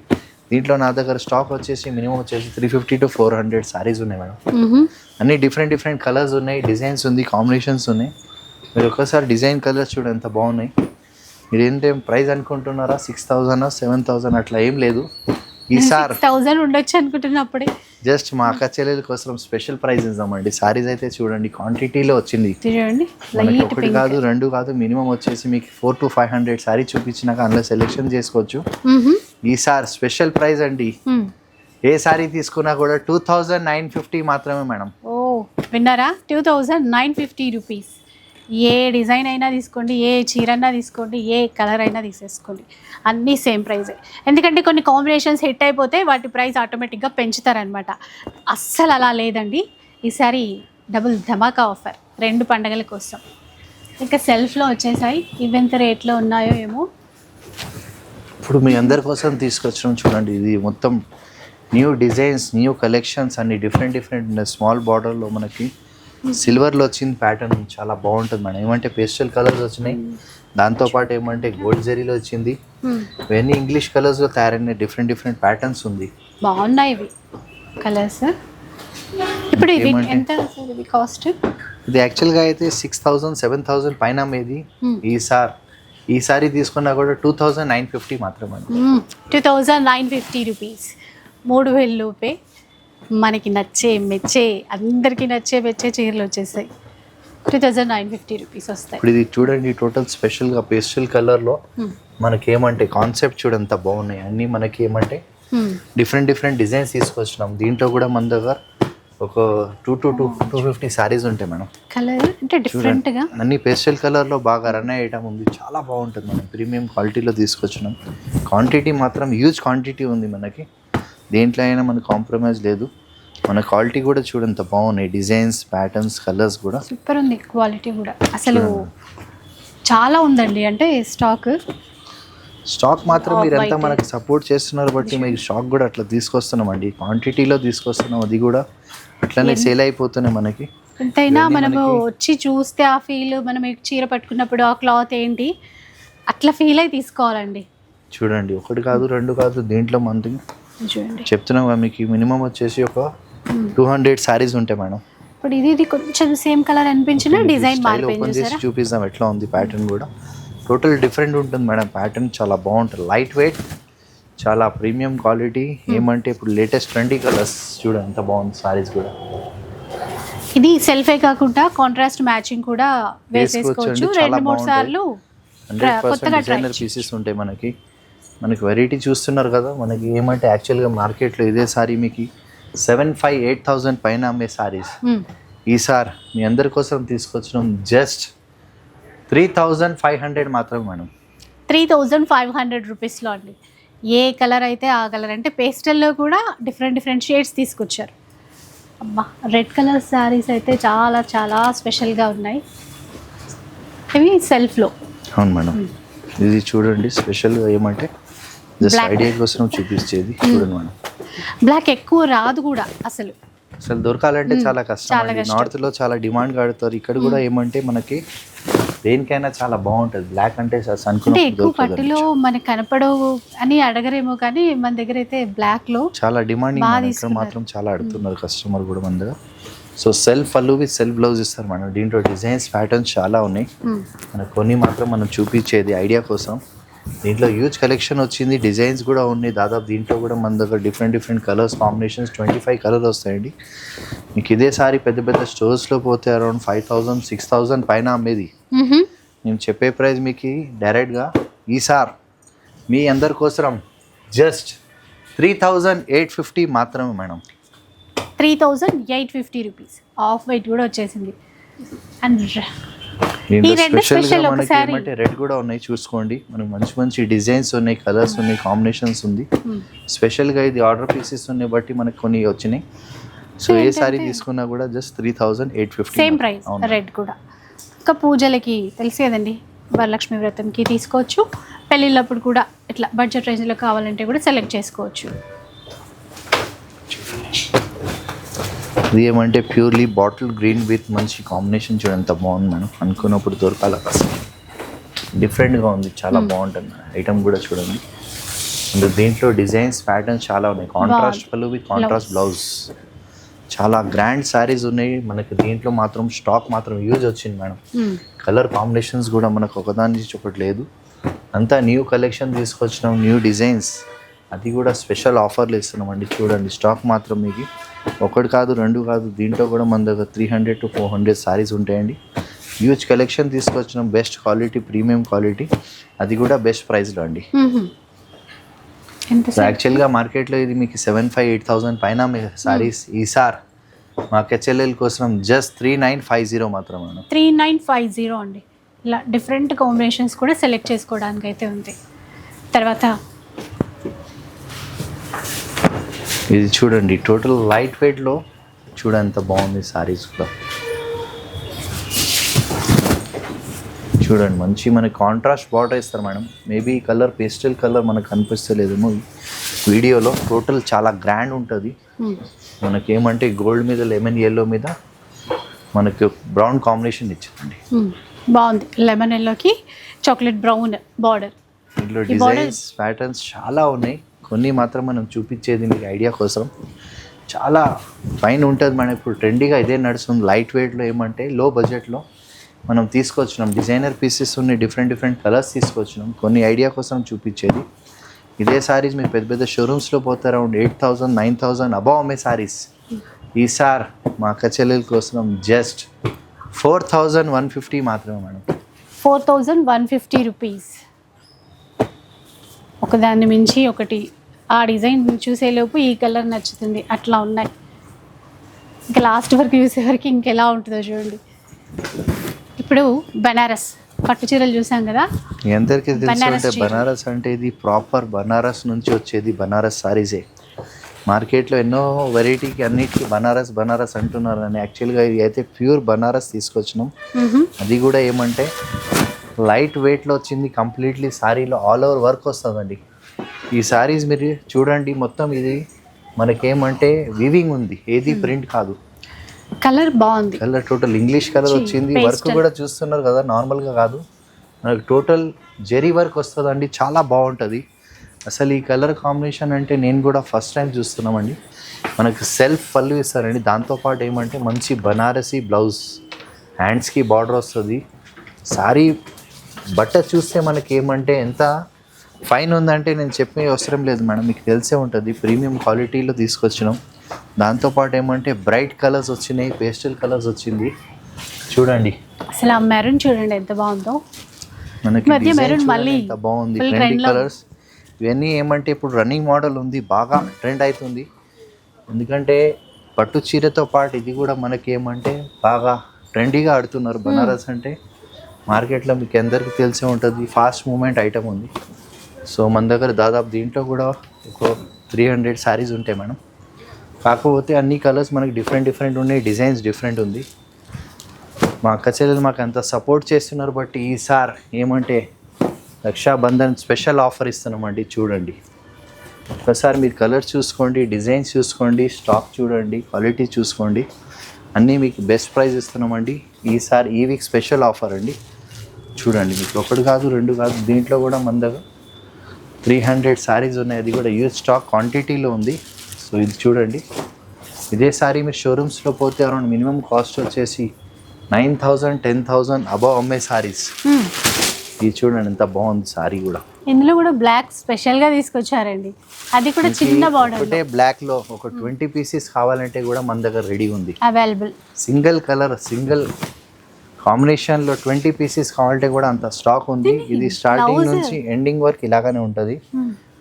దీంట్లో నా దగ్గర స్టాక్ వచ్చేసి మినిమం వచ్చేసి 350-400 సారీస్ ఉన్నాయి మేడం. అన్ని డిఫరెంట్ కలర్స్ ఉన్నాయి, డిజైన్స్ ఉంది, కాంబినేషన్స్ ఉన్నాయి. మీరు ఒక్కసారి డిజైన్ కలర్స్ చూడండి ఎంత బాగున్నాయి. మీరు ఏంటేం ప్రైస్ అనుకుంటున్నారా, 6,000 7,000 అట్లా ఏం లేదు. ఈసారి 6,000 ఉండొచ్చు అనుకుంటున్నప్పుడే జస్ట్ మా అక్క చెల్లెల కోసం స్పెషల్ ప్రైజ్ ఇద్దామండి. సారీస్ అయితే చూడండి క్వాంటిటీలో వచ్చింది, మనకి ఒకటి కాదు 2 కాదు, మినిమం వచ్చేసి మీకు 400-500 సారీ చూపించినాక అందులో సెలెక్షన్ చేసుకోవచ్చు. ఈసారి స్పెషల్ ప్రైజ్ అండి, ఏ సారీ తీసుకున్నా కూడా 2,950 మాత్రమే మేడం. ఓ విన్నారా, 2,950 రూపీస్. ఏ డిజైన్ అయినా తీసుకోండి, ఏ చీర అయినా తీసుకోండి, ఏ కలర్ అయినా తీసేసుకోండి, అన్నీ సేమ్ ప్రైజే. ఎందుకంటే కొన్ని కాంబినేషన్స్ హిట్ అయిపోతే వాటి ప్రైస్ ఆటోమేటిక్గా పెంచుతారనమాట. అస్సలు అలా లేదండి. ఈసారి డబుల్ ధమాకా ఆఫర్ 2 పండగల కోసం. ఇంకా సెల్ఫ్లో వచ్చేసాయి, ఇవెంత రేట్లో ఉన్నాయో ఏమో. ఇప్పుడు మీ అందరి కోసం తీసుకొచ్చినాం చూడండి. ఇది మొత్తం న్యూ డిజైన్స్, న్యూ కలెక్షన్స్ అన్ని డిఫరెంట్ స్మాల్ బార్డర్లో మనకి సిల్వర్లో వచ్చింది ప్యాటర్న్. చాలా బాగుంటుంది మేడం. ఏమంటే పేస్టల్ కలర్స్ వచ్చినాయి, దాంతోపాటు ఏమంటే గోల్డ్ జరీలో వచ్చింది. ఇవన్నీ ఇంగ్లీష్ కలర్స్లో తయారైన డిఫరెంట్ ప్యాటర్న్స్ ఉంది. బాగున్నాయి ఇవి కలర్స్. ఇప్పుడు ఇవి ఎంత ఇది కాస్ట్? ఇది యాక్చువల్గా అయితే 6,000 7,000 పైన మీది. ఈసారి తీసుకున్నా కూడా 2,950 మాత్రమే. 2,950 రూపీస్, 3,000 లోపే మనకి నచ్చే మెచ్చే అందరికీ నచ్చే మెచ్చే చీరలు వచ్చేసాయి. 2,950 రూపీస్ వస్తాయి. ఇప్పుడు ఇది చూడండి, టోటల్ స్పెషల్గా పేస్టల్ కలర్లో మనకి ఏమంటే కాన్సెప్ట్ చూడ ఎంత బాగున్నాయి. అన్నీ మనకి ఏమంటే డిఫరెంట్ డిజైన్స్ తీసుకొచ్చినాం. దీంట్లో కూడా మన దగ్గర ఒక 250 శారీస్ ఉంటాయి మేడం. కలర్ అంటే డిఫరెంట్గా అన్ని పేస్టల్ కలర్లో బాగా రన్ అయ్యటం ఉంది. చాలా బాగుంటుంది మనం. ప్రీమియం క్వాలిటీలో తీసుకొచ్చినాం. క్వాంటిటీ మాత్రం హ్యూజ్ క్వాంటిటీ ఉంది మనకి. దేంట్లో అయినా మనకు కాంప్రమైజ్ లేదు. మన క్వాలిటీ కూడా చూడంత బాగున్నాయి. డిజైన్స్, ప్యాటర్న్స్, కలర్స్ కూడా సూపర్ ఉంది. క్వాలిటీ కూడా అసలు చాలా ఉందండి. అంటే స్టాక్ మాత్రం మీరంతా మనకి సపోర్ట్ చేస్తున్నారు బట్టి మీకు స్టాక్ కూడా అట్లా తీసుకొస్తున్నామండి. క్వాంటిటీలో తీసుకొస్తున్నాం. అది కూడా అట్లనే సేల్ అయిపోతున్నాయి మనకి. ఎంతైనా మనము వచ్చి చూస్తే ఆ ఫీల్, మనం చీర పట్టుకున్నప్పుడు ఆ క్లాత్ ఏంటి అట్లా ఫీల్ అయి తీసుకోవాలండి. చూడండి, 1 కాదు 2 కాదు, దీంట్లో మనకి చూడండి చెప్తున్నాం మీకు మినిమం వచ్చేసి ఒక 200 శారీస్ ఉంటాయి మేడం. ఇప్పుడు ఇది కొంచెం సేమ్ కలర్ అనిపించిన డిజైన్ ఓపెన్ చేసి చూపిస్తాం ఎట్లా ఉంది. ప్యాటర్న్ కూడా టోటల్ డిఫరెంట్ ఉంటుంది మేడం. ప్యాటర్న్ చాలా బాగుంటుంది. లైట్ వెయిట్, చాలా ప్రీమియం క్వాలిటీ. ఏమంటే ఇప్పుడు లేటెస్ట్ ట్రెండీ కలర్స్ చూడండి ఎంత బాగుంది. సారీస్ కూడా ఇది సెల్ఫే కాకుండా కాంట్రాస్ట్ మ్యాచింగ్ కూడా వేసేసుకోవచ్చు. 2-3 సార్లు 100% డిజైనర్ పీసెస్ ఉంటాయి మనకి. వెరైటీ చూస్తున్నారు కదా. మనకి ఏమంటే యాక్చువల్గా మార్కెట్లో ఇదే సారీ మీకు 7,500-8,000 పైన అమ్మే సారీస్ ఈసారి మీ అందరి కోసం తీసుకొచ్చినాం జస్ట్ 3,500 మాత్రమే మేడం. 3,500 రూపీస్లో అండి. ఏ కలర్ అయితే ఆ కలర్. అంటే పేస్టల్లో కూడా డిఫరెంట్ షేడ్స్ తీసుకొచ్చారు. అబ్బా, రెడ్ కలర్ శారీస్ అయితే చాలా చాలా స్పెషల్గా ఉన్నాయి. ఇవి సెల్ఫ్లో. అవును మేడం. ఇది చూడండి, స్పెషల్గా ఏమంటే జస్ట్ ఐడియా కోసం చూపించేది. చూడండి మేడం, బ్లాక్ ఎక్కువ రాదు కూడా. అసలు దొరకాలంటే చాలా కష్టం. నార్త్లో చాలా డిమాండ్ కడతారు. ఇక్కడ కూడా ఏమంటే మనకి దేనికైనా చాలా బాగుంటుంది. బ్లాక్ అంటే ఎక్కువ పట్టులో మనకి కనపడవు అని అడగరేమో, కానీ మన దగ్గర అయితే బ్లాక్లో చాలా డిమాండింగ్ మాత్రం చాలా అడుగుతున్నారు కస్టమర్ కూడా మన దగ్గర. సో సెల్ఫ్ పళ్ళు విత్ సెల్ఫ్ బ్లౌజ్ ఇస్తారు మేడం. దీంట్లో డిజైన్స్, ప్యాటర్న్స్ చాలా ఉన్నాయి. మనకు కొన్ని మాత్రం మనం చూపించేది ఐడియా కోసం. దీంట్లో హ్యూజ్ కలెక్షన్ వచ్చింది. డిజైన్స్ కూడా ఉన్నాయి దాదాపు. దీంట్లో కూడా మన దగ్గర డిఫరెంట్ కలర్స్ కాంబినేషన్స్ 25 కలర్స్ వస్తాయండి. మీకు ఇదే సారీ పెద్ద స్టోర్స్లో పోతే అరౌండ్ 5,000-6,000 పైన అమ్మేది. నేను చెప్పే ప్రైస్ మీకు డైరెక్ట్గా ఈసారి మీ అందరి కోసం జస్ట్ 3,850 మాత్రమే మేడం. 3,850 రూపీస్. ఆఫ్ వైట్ కూడా వచ్చేసింది. అండ్ స్పెషల్గా మనకి ఏమంటే రెడ్ కూడా ఉన్నాయి. చూసుకోండి, మనకి మంచి డిజైన్స్ ఉన్నాయి, కలర్స్ ఉన్నాయి, కాంబినేషన్స్ ఉంది. స్పెషల్గా ఇది ఆర్డర్ పీసెస్ ఉన్నాయి బట్టి మనకి కొన్ని వచ్చినాయి. సో ఏ సారీ తీసుకున్నా కూడా జస్ట్ 3,850 సేమ్ ప్రైస్. రెడ్ కూడా ఇంకా పూజలకి తెలుసు కదండి, వరలక్ష్మి వ్రతంకి తీసుకోవచ్చు. పెళ్ళిళ్ళప్పుడు కూడా ఇట్లా బడ్జెట్ రేంజ్లో కావాలంటే కూడా సెలెక్ట్ చేసుకోవచ్చు. ఇది ఏమంటే ప్యూర్లీ బాటిల్ గ్రీన్ విత్ మంచి కాంబినేషన్ చూడండి ఎంత బాగుంది మేడం. అనుకున్నప్పుడు దొరకాల అసలు డిఫరెంట్గా ఉంది. చాలా బాగుంటుంది మేడం. ఐటమ్ కూడా చూడండి. అండ్ దీంట్లో డిజైన్స్, ప్యాటర్న్స్ చాలా ఉన్నాయి. కాంట్రాస్ట్ పళ్ళు విత్ కాంట్రాస్ట్ బ్లౌజ్. చాలా గ్రాండ్ శారీస్ ఉన్నాయి మనకి. దీంట్లో మాత్రం స్టాక్ మాత్రం యూజ్ వచ్చింది మేడం. కలర్ కాంబినేషన్స్ కూడా మనకు ఒకదాని నుంచి ఒకటి లేదు. అంతా న్యూ కలెక్షన్ తీసుకొచ్చినాం, న్యూ డిజైన్స్. అది కూడా స్పెషల్ ఆఫర్లు ఇస్తున్నామండి. చూడండి, స్టాక్ మాత్రం మీకు 1 కాదు 2 కాదు. దీంట్లో కూడా మన దగ్గర 300-400 శారీస్ ఉంటాయండి. హ్యూజ్ కలెక్షన్ తీసుకొచ్చినాం. బెస్ట్ క్వాలిటీ, ప్రీమియం క్వాలిటీ, అది కూడా బెస్ట్ ప్రైస్లో అండి. యాక్చువల్గా మార్కెట్లో ఇది మీకు 7,500-8,000 పైన మీ శారీస్ ఈసారి మా అక్క చెల్లెల కోసం జస్ట్ 3950 మాత్రం మేడం. 3950 అండి. ఇలా డిఫరెంట్ కాంబినేషన్స్ కూడా సెలెక్ట్ చేసుకోవడానికి అయితే ఉంది. తర్వాత ఇది చూడండి, టోటల్ లైట్ వెయిట్లో చూడండి ఎంత బాగుంది సారీస్ కూడా. చూడండి మంచి మనకి కాంట్రాస్ట్ బార్డర్ ఇస్తారు మేడం. మేబీ ఈ కలర్ పేస్టల్ కలర్ మనకు కనిపిస్తలేదేమో వీడియోలో. టోటల్ చాలా గ్రాండ్ ఉంటుంది. మనకి ఏమంటే గోల్డ్ మీద లెమన్ ఎల్లో మీద మనకి బ్రౌన్ కాంబినేషన్ ఇచ్చిందండి. బాగుంది. లెమన్ ఎల్లోకి చాక్లెట్ బ్రౌన్ బార్డర్. ఇందులో డిజైన్స్ ప్యాటర్న్స్ చాలా ఉన్నాయి. కొన్ని మాత్రం మనం చూపించేది మీకు ఐడియా కోసం. చాలా ఫైన్ ఉంటుంది మనం. ఇప్పుడు ట్రెండీగా ఇదే నడుస్తుంది. లైట్ వెయిట్లో ఏమంటే లో బడ్జెట్లో మనం తీసుకొచ్చినాం. డిజైనర్ పీసెస్ ఉన్నాయి, డిఫరెంట్ కలర్స్ తీసుకొచ్చినాం. కొన్ని ఐడియా కోసం చూపించేది. ఇదే సారీస్ మీరు పెద్ద పెద్ద షోరూమ్స్లో పోతే అరౌండ్ 8000 9000 అబవ్ అమ్మే సారీస్. ఈసారి మా అక్క చెల్లెల కోసం జస్ట్ 4150 మాత్రమే మేడం. 4150 రూపీస్. ఒకదాన్ని మించి ఒకటి. ఆ డిజైన్ చూసేలోపు ఈ కలర్ నచ్చుతుంది, అట్లా ఉన్నాయి. ఇంకా లాస్ట్ వరకు చూసేవరకు ఇంకెలా ఉంటుందో చూడండి. ఇప్పుడు బనారస్ పట్టు చీరలు చూసాం కదా. అందరికీ తెలుసు బనారస్ అంటే ఇది ప్రాపర్ బనారస్ నుంచి వచ్చేది. బనారస్ సారీసే మార్కెట్లో ఎన్నో వెరైటీకి అన్నిటికీ బనారస్ అంటున్నారు. అని యాక్చువల్గా ఇది అయితే ప్యూర్ బనారస్ తీసుకొచ్చినాం. అది కూడా ఏమంటే లైట్ వెయిట్లో వచ్చింది. కంప్లీట్లీ సారీలో ఆల్ ఓవర్ వర్క్ వస్తుందండి. ఈ సారీస్ మీరు చూడండి, మొత్తం ఇది మనకేమంటే వివింగ్ ఉంది, ఏది ప్రింట్ కాదు. కలర్ బాగుంది. కలర్ టోటల్ ఇంగ్లీష్ కలర్ వచ్చింది. వర్క్ కూడా చూస్తున్నారు కదా, నార్మల్గా కాదు, మనకు టోటల్ జెరీ వర్క్ వస్తుందండి. చాలా బాగుంటుంది అసలు ఈ కలర్ కాంబినేషన్. అంటే నేను కూడా ఫస్ట్ టైం చూస్తున్నామండి. మనకు సెల్ఫ్ పళ్ళు ఇస్తారండి. దాంతోపాటు ఏమంటే మంచి బనారసీ బ్లౌజ్, హ్యాండ్స్కి బార్డర్ వస్తుంది. సారీ బట్ట చూస్తే మనకి ఏమంటే ఎంత ఫైన్ ఉందంటే నేను చెప్పే అవసరం లేదు మేడం, మీకు తెలిసే ఉంటుంది. ప్రీమియం క్వాలిటీలో తీసుకొచ్చినాం. దాంతోపాటు ఏమంటే బ్రైట్ కలర్స్ వచ్చినాయి, పేస్టల్ కలర్స్ వచ్చింది. చూడండి అసలు ఆ మెరూన్ చూడండి ఎంత బాగుందో. మనకి మెరూన్ మళ్ళీ ఎంత బాగుంది. ట్రెండీ కలర్స్ ఇవన్నీ ఏమంటే ఇప్పుడు రన్నింగ్ మోడల్ ఉంది, బాగా ట్రెండ్ అవుతుంది. ఎందుకంటే పట్టు చీరతో పాటు ఇది కూడా మనకి ఏమంటే బాగా ట్రెండీగా ఆడుతున్నారు. బనారస్ అంటే మార్కెట్లో మీకు అందరికీ తెలిసే ఉంటుంది, ఫాస్ట్ మూమెంట్ ఐటమ్ ఉంది. సో మన దగ్గర దాదాపు దీంట్లో కూడా ఒక 300 శారీస్ ఉంటాయి మేడం. కాకపోతే అన్ని కలర్స్ మనకి డిఫరెంట్ ఉన్నాయి, డిజైన్స్ డిఫరెంట్ ఉంది. మా అక్క చెల్లెలు మాకు అంత సపోర్ట్ చేస్తున్నారు. బట్టి ఈసారి ఏమంటే రక్షాబంధన్ స్పెషల్ ఆఫర్ ఇస్తున్నామండి. చూడండి ఒకసారి మీరు కలర్స్ చూసుకోండి, డిజైన్స్ చూసుకోండి, స్టాక్ చూడండి, క్వాలిటీ చూసుకోండి. అన్నీ మీకు బెస్ట్ ప్రైస్ ఇస్తున్నామండి. ఈసారి ఈ వీక్ స్పెషల్ ఆఫర్ అండి. చూడండి మీకు ఒకటి కాదు రెండు కాదు, దీంట్లో కూడా మన దగ్గర 300 శారీస్ ఉన్నాయి. అది కూడా యూజ్ స్టాక్ క్వాంటిటీలో ఉంది. సో ఇది చూడండి, ఇదే సారీ మీరు షోరూమ్స్లో పోతే అరౌండ్ మినిమం కాస్ట్ వచ్చేసి 9000 10,000 అబవ్ అమ్మే సారీస్. ఇది చూడండి ఎంత బాగుంది సారీ కూడా. ఇందులో కూడా బ్లాక్ స్పెషల్గా తీసుకొచ్చారండి. అది కూడా చిన్న బార్డర్. ఒకటే బ్లాక్లో ఒక 20 పీసెస్ కావాలంటే కూడా మన దగ్గర రెడీ ఉంది, అవైలబుల్. సింగిల్ కలర్ సింగిల్ కాంబినేషన్లో 20 పీసెస్ కావాలంటే కూడా అంత స్టాక్ ఉంది. ఇది స్టార్టింగ్ నుంచి ఎండింగ్ వరకు ఇలాగానే ఉంటుంది.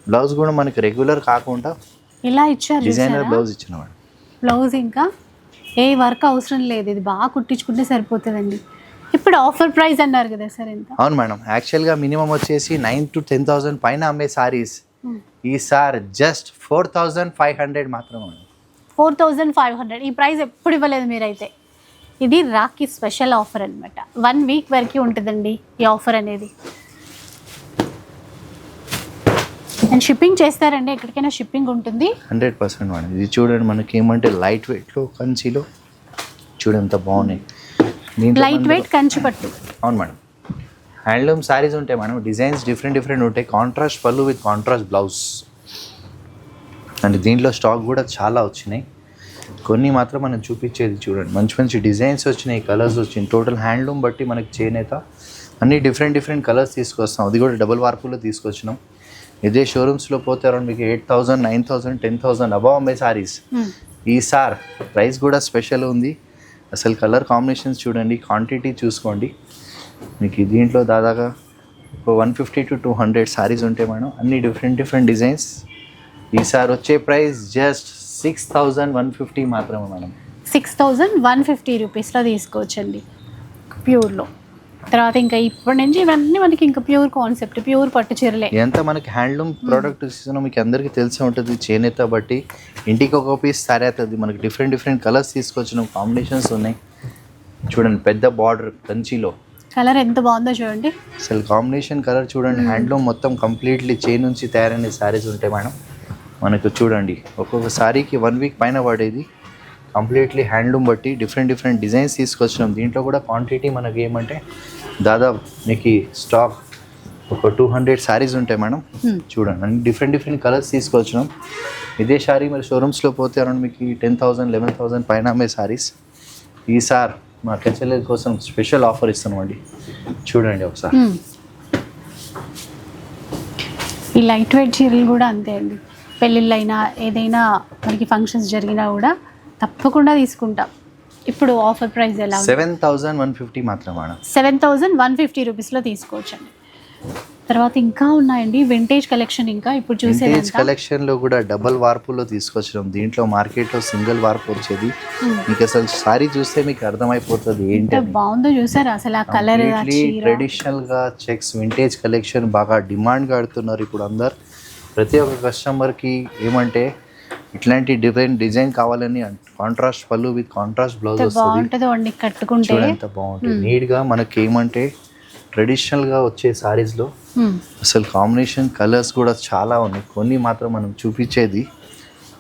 బ్లౌజ్ కూడా మనకి రెగ్యులర్ కాకుండా ఇలా ఇచ్చారు, డిజైనర్ బ్లౌజ్ ఇచ్చినవాడు. బ్లౌజ్ ఇంకా ఏ వర్క్ అవసరం లేదు, ఇది బాగా కుట్టించుకుంటే సరిపోతుందండి. ఇప్పుడు ఆఫర్ ప్రైస్ అన్నారు కదా సార్ ఎంత? అవును మేడం, యాక్చువల్గా మినిమం వచ్చేసి 9,000 to 10,000 పైన అమ్మే సారీస్ ఈసారి జస్ట్ 4,500 మాత్రమే. 4,500. ఈ ప్రైస్ ఎప్పుడు ఇవ్వలేదు మీరైతే. ఇది రాఖీ స్పెషల్ ఆఫర్ అనమాట. 1 వీక్ వరకు ఉంటుందండి ఈ ఆఫర్ అనేది. అండ్ షిప్పింగ్ చేస్తారండి, ఎక్కడికైనా షిప్పింగ్ ఉంటుంది 100% మేడం. ఇది చూడండి మనకి ఏమంటే లైట్ వెయిట్లో కంచిలో చూడండి ఎంత బాగున్నాయి. లైట్ వెయిట్ కంచి పట్టు. అవును మేడం, హ్యాండ్లూమ్ శారీస్ ఉంటాయి మేడం. డిజైన్స్ డిఫరెంట్ ఉంటాయి. కాంట్రాస్ట్ పళ్ళు విత్ కాంట్రాస్ట్ బ్లౌజ్. అండ్ దీంట్లో స్టాక్ కూడా చాలా వచ్చినాయి. కొన్ని మాత్రం మనం చూపించేది చూడండి, మంచి డిజైన్స్ వచ్చినాయి, కలర్స్ వచ్చినాయి. టోటల్ హ్యాండ్లూమ్ బట్టి మనకి చేనేత అన్ని డిఫరెంట్ కలర్స్ తీసుకొస్తాం. అది కూడా డబుల్ వార్పులో తీసుకొచ్చినాం. ఇదే షోరూమ్స్లో పోతే అరౌండ్ మీకు 8,000 9,000 10,000 అబవ్ అమ్మే సారీస్. ఈసారి ప్రైస్ కూడా స్పెషల్ ఉంది. అసలు కలర్ కాంబినేషన్స్ చూడండి, క్వాంటిటీ చూసుకోండి. మీకు దీంట్లో దాదాగా 150 to 200 సారీస్ ఉంటాయి మేడం. అన్ని డిఫరెంట్ డిజైన్స్. ఈసారి వచ్చే ప్రైస్ జస్ట్ 6,150 మాత్రమే మేడం. 6150 రూపీస్లో తీసుకోవచ్చండి ప్యూర్లో. తర్వాత ఇంకా ఇప్పటి నుంచి ఇవన్నీ మనకి ఇంకా ప్యూర్ కాన్సెప్ట్, ప్యూర్ పట్టు చీరలే. ఎంత మనకి హ్యాండ్లూమ్ ప్రోడక్ట్ ఇస్తున్నాం మీకు అందరికీ తెలిసే ఉంటుంది. చేనేత బట్టి ఇంటికి ఒక పీస్ సారీ అవుతుంది. మనకి డిఫరెంట్ డిఫరెంట్ కలర్స్ తీసుకొచ్చినాం, కాంబినేషన్స్ ఉన్నాయి. చూడండి పెద్ద బార్డర్ కంచిలో, కలర్ ఎంత బాగుందో చూడండి. అసలు కాంబినేషన్ కలర్ చూడండి. హ్యాండ్లూమ్ మొత్తం కంప్లీట్లీ చైన్ నుంచి తయారైన శారీస్ ఉంటాయి మేడం. మనకు చూడండి ఒక్కొక్క సారీకి 1 వీక్ పైన పడేది. కంప్లీట్లీ హ్యాండ్లూమ్ బట్టి డిఫరెంట్ డిఫరెంట్ డిజైన్స్ తీసుకొచ్చినాం. దీంట్లో కూడా క్వాంటిటీ మనకి ఏమంటే దాదాపు మీకు స్టాక్ ఒక 200 శారీస్ ఉంటాయి మేడం. చూడండి అన్ని డిఫరెంట్ డిఫరెంట్ కలర్స్ తీసుకొచ్చినాం. ఇదే శారీ మరి షోరూమ్స్లో పోతే అరౌండ్ మీకు 10,000 11,000 పైన అమ్మే శారీస్. ఈసారి మా కచెల్లెల కోసం స్పెషల్ ఆఫర్ ఇస్తున్నామండి. చూడండి ఒకసారి. ఈ లైట్ వెయిట్ చీరలు కూడా అంతే అండి. పెళ్ళిళ్ళైనా ఏదైనా మనకి ఫంక్షన్స్ జరిగినా కూడా తప్పకుండా తీసుకుంటాం. ఇప్పుడు ఆఫర్ ప్రైస్ ఎలా? 7,150 మాత్రం మేడం. 7,150 రూపీస్లో తీసుకోవచ్చండి. తర్వాత ఇంకా ఉన్నాయండి వింటేజ్ కలెక్షన్. ఇంకా ఇప్పుడు వింటేజ్ కలెక్షన్లో కూడా డబల్ వార్పులో తీసుకొచ్చినాం. దీంట్లో మార్కెట్లో సింగిల్ వార్పు వచ్చేది. మీకు అసలు సారీ చూస్తే మీకు అర్థమైపోతుంది ఏంటి బాగుందో చూసారా అసలు ఆ కలర్. ట్రెడిషనల్ గా చెక్స్ వింటేజ్ కలెక్షన్ బాగా డిమాండ్ గా ఆడుతున్నారు ఇప్పుడు అందరు. ప్రతి ఒక్క కస్టమర్కి ఏమంటే ఇట్లాంటి డిజైన్ కావాలని కాంట్రాస్ట్ పళ్ళు విత్ కాంట్రాస్ట్ బ్లౌజ్ వస్తుంది. కట్టుకుంటే ఎంత బాగుంటుంది నీట్గా. మనకి ఏమంటే ట్రెడిషనల్గా వచ్చే సారీస్లో అసలు కాంబినేషన్ కలర్స్ కూడా చాలా ఉన్నాయి. కొన్ని మాత్రం మనం చూపించేది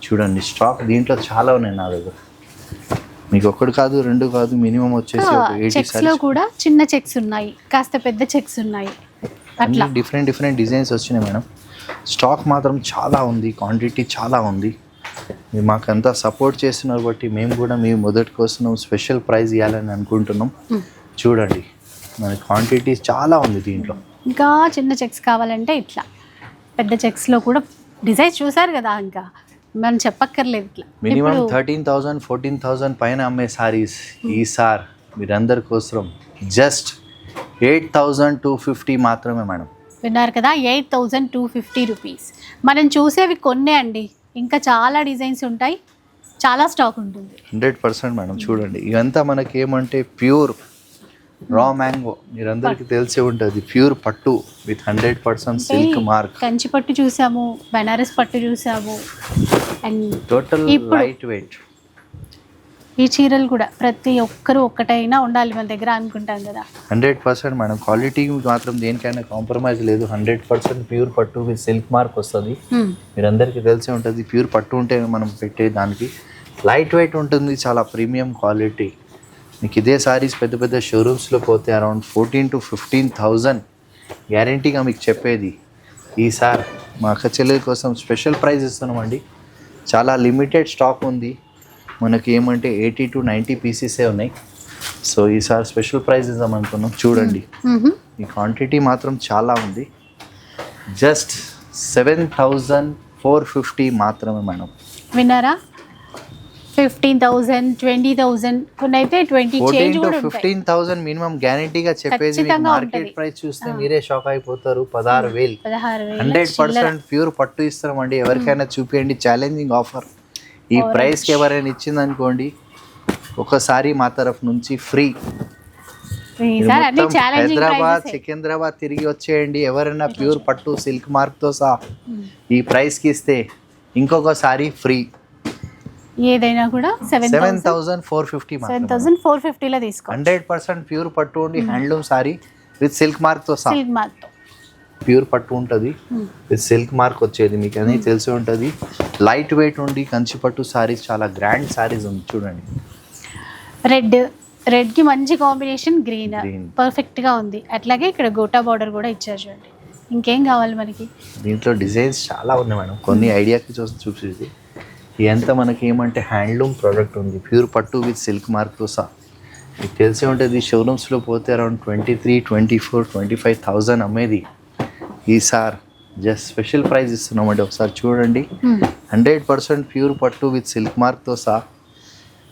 చూడండి. స్టాక్ దీంట్లో చాలా ఉన్నాయి నా దగ్గర. మీకు ఒకటి కాదు 2 కాదు, మినిమం వచ్చేసి 80 సారీస్ కూడా చిన్న చెక్స్ ఉన్నాయి, కాస్త పెద్ద చెక్స్ ఉన్నాయి. అట్లా డిఫరెంట్ డిఫరెంట్ డిజైన్స్ వచ్చినాయి మేడం. స్టాక్ మాత్రం చాలా ఉంది, క్వాంటిటీ చాలా ఉంది. మీరు మాకు అంతా సపోర్ట్ చేస్తున్నారు బట్టి మేము కూడా మీ మొదటికి వస్తున్నాం. స్పెషల్ ప్రైజ్ ఇవ్వాలని అనుకుంటున్నాం. చూడండి మన క్వాంటిటీ చాలా ఉంది దీంట్లో. ఇంకా చిన్న చెక్స్ కావాలంటే ఇట్లా, పెద్ద చెక్స్లో కూడా డిజైన్స్ చూసారు కదా, ఇంకా మనం చెప్పక్కర్లేదు. ఇట్లా మినిమం 13,000 14,000 పైన అమ్మే సారీస్ ఈసారి మీరందరి కోసం జస్ట్ 8,250 మాత్రమే మేడం. విన్నారు కదా, 8,250 రూపీస్. మనం చూసేవి కొన్నే అండి, ఇంకా చాలా డిజైన్స్ ఉంటాయి, చాలా స్టాక్ ఉంటుంది. 100% మేడం. చూడండి ఇదంతా మనకి ఏమంటే ప్యూర్ రా మ్యాంగో, మీరందరికీ తెలిసే ఉంటుంది. ప్యూర్ పట్టు విత్ 100% సిల్క్ మార్క్. కంచి పట్టు చూసాము, బనారస్ పట్టు చూసాము, అండ్ టోటల్ లైట్ వెయిట్. ఈ చీరలు కూడా ప్రతి ఒక్కరు ఒక్కటైనా ఉండాలి మన దగ్గర అనుకుంటాం కదా. 100% మేడం. క్వాలిటీ మాత్రం దేనికైనా కాంప్రమైజ్ లేదు. 100% ప్యూర్ పట్టు విత్ సిల్క్ మార్క్ వస్తుంది. మీరందరికీ తెలిసే ఉంటుంది. ప్యూర్ పట్టు ఉంటే మనం పెట్టే దానికి లైట్ వెయిట్ ఉంటుంది, చాలా ప్రీమియం క్వాలిటీ. మీకు ఇదే సారీస్ పెద్ద పెద్ద షోరూమ్స్లో పోతే అరౌండ్ 14,000 to 15,000 గ్యారంటీగా మీకు చెప్పేది. ఈసారి మా అక్క చెల్లెల కోసం స్పెషల్ ప్రైజ్ ఇస్తున్నామండి. చాలా లిమిటెడ్ స్టాక్ ఉంది. మనకి ఏమంటే 80 to 90 పీసెసే ఉన్నాయి. సో ఈసారి స్పెషల్ ప్రైజ్ ఇద్దామనుకున్నాం. చూడండి ఈ క్వాంటిటీ మాత్రం చాలా ఉంది. జస్ట్ 7,450 మాత్రమే మేడం. విన్నారా? 15,000 20,000 కొన్ని అయితే 20 చేంజ్ కూడా ఉంటాయి. 15,000 మినిమం గ్యారంటీగా చెప్పేది. మార్కెట్ ప్రైస్ చూస్తే మీరే షాక్ అయిపోతారు. 16,000 100% ప్యూర్ పట్టు ఇస్తామండి. ఎవరికైనా చూపించండి, ఛాలెంజింగ్ ఆఫర్. ఈ ప్రైస్కి ఎవరైనా ఇచ్చింది అనుకోండి, ఒకసారి మా తరఫు నుంచి ఫ్రీ. హైదరాబాద్ సికింద్రాబాద్ తిరిగి వచ్చేయండి. ఎవరైనా ప్యూర్ పట్టు సిల్క్ మార్క్తో సహా ఈ ప్రైస్కి ఇస్తే ఇంకొకసారి ఫ్రీ. ఏదైనా కూడా 7,450 7,450లో తీసుకో. 100% ప్యూర్ పట్టు ఉండి హ్యాండ్లూమ్ సారీ విత్ సిల్క్ మార్క్తో సహా. ప్యూర్ పట్టు ఉంటుంది విత్ సిల్క్ మార్క్ వచ్చేది. మీకు అనేది తెలిసి ఉంటుంది. లైట్ వెయిట్ ఉండి కంచి పట్టు సారీస్, చాలా గ్రాండ్ సారీస్ ఉంది. చూడండి రెడ్కి మంచి కాంబినేషన్, గ్రీన్ పర్ఫెక్ట్గా ఉంది. అట్లాగే ఇక్కడ గోటా బార్డర్ కూడా ఇచ్చారు చూడండి. ఇంకేం కావాలి మనకి? దీంట్లో డిజైన్స్ చాలా ఉన్నాయి మేడం. కొన్ని ఐడియాకి చూసేది. ఇదంతా మనకి ఏమంటే హ్యాండ్లూమ్ ప్రోడక్ట్ ఉంది, ప్యూర్ పట్టు విత్ సిల్క్ మార్క్తో సహా. మీకు తెలిసే ఉంటుంది. షోరూమ్స్లో పోతే అరౌండ్ 23,000 24,000 25,000 అమ్మేది. ఈసారి జస్ట్ స్పెషల్ ప్రైజ్ ఇస్తున్నామండి. ఒకసారి చూడండి. 100% ప్యూర్ పట్టు విత్ సిల్క్ మార్క్తో సహా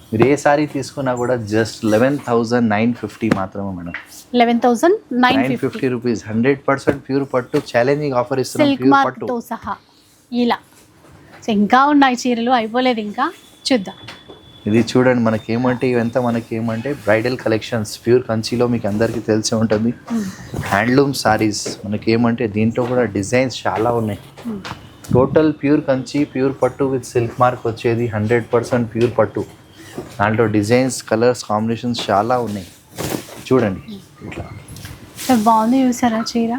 మీరు ఏ సారీ తీసుకున్నా కూడా జస్ట్ 11,950 మాత్రమే మేడం. 11,950 రూపీస్. 100% ప్యూర్ పట్టు ఛాలెంజింగ్ ఆఫర్ ఇస్తున్నాం. సిల్క్ మార్క్తో సహా ఇలా. ఇంకా ఉన్నాయి చీరలు, అయిపోలేదు, ఇంకా చూద్దాం. ఇది చూడండి, మనకేమంటే ఇవంతా మనకేమంటే బ్రైడల్ కలెక్షన్స్ ప్యూర్ కంచిలో మీకు అందరికీ తెలిసి ఉంటుంది. హ్యాండ్లూమ్ సారీస్ మనకేమంటే దీంట్లో కూడా డిజైన్స్ చాలా ఉన్నాయి. టోటల్ ప్యూర్ కంచి, ప్యూర్ పట్టు విత్ సిల్క్ మార్క్ వచ్చేది 100% ప్యూర్ పట్టు. దాంట్లో డిజైన్స్, కలర్స్, కాంబినేషన్స్ చాలా ఉన్నాయి. చూడండి ఇట్లా బాగుంది చూసారా చీర.